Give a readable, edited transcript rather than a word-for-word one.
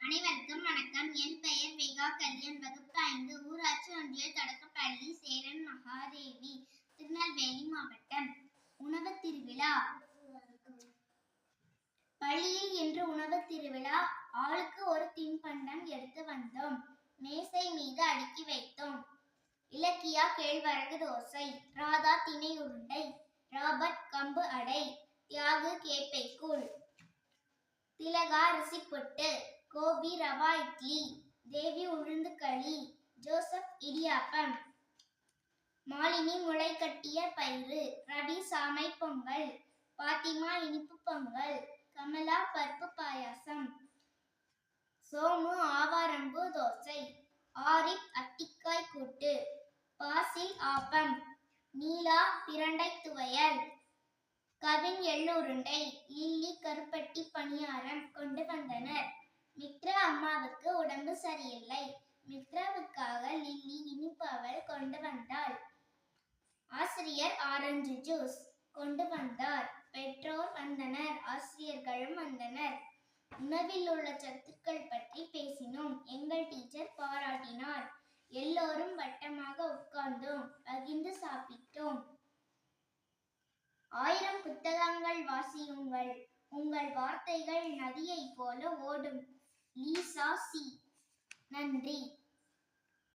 அனைவருக்கும் வணக்கம். என் பெயர் வேகா கல்யாண். வகுப்பு 5 ஊராட்சி ஒன்றிய தொடக்கப்பள்ளி சேரன் மகாதேவி, திருநெல்வேலி மாவட்டம். உணவு திருவிழா. பள்ளியில் இன்று உணவு திருவிழா. ஆளுக்கு ஒரு தின்பண்டம் எடுத்து வந்தோம். மேசை மீது அடுக்கி வைத்தோம். இலக்கியா கேழ்வரகு தோசை, ராதா திணை உருண்டை, ராபர்ட் கம்பு அடை, தியாகு கேப்பைக்கூழ், திலகா அரிசி பொட்டு, கோபி ரவா இட்லி, தேவி உளுந்து களி, ஜோசப் இடியாப்பம், மாலினி முளை கட்டிய பயிறு, ரவி சாமை பொங்கல், பாத்திமா இனிப்பு பொங்கல், கமலா பருப்பு பாயாசம், சோமு ஆவாரம்பூ தோசை, ஆரிப் அத்திக்காய் கூட்டு, பாசில் ஆப்பம், நீலா பிரண்டை துவையல், கவின் எள்ளுருண்டை, லில்லி கருப்பட்டி பணியாரம் கொண்டு வந்தனர். மித்ரா அம்மாவுக்கு உடம்பு சரியில்லை. மித்ராவுக்காக லில்லி இனிப்பு அவல் கொண்டு வந்தாள். ஆசிரியர் ஆரஞ்சு ஜூஸ் கொண்டு வந்தார். பெற்றோர் வந்தனர். ஆசிரியர்களும் வந்தனர். உணவில் உள்ள சத்துக்கள் பற்றி பேசினோம். எங்கள் டீச்சர் பாராட்டினார். எல்லோரும் வட்டமாக உட்கார்ந்தோம். பகிர்ந்து சாப்பிட்டோம். 1000 புத்தகங்கள் வாசியுங்கள். உங்கள் வார்த்தைகள் நதியை போல ஓடும். Lisa C. நன்றி.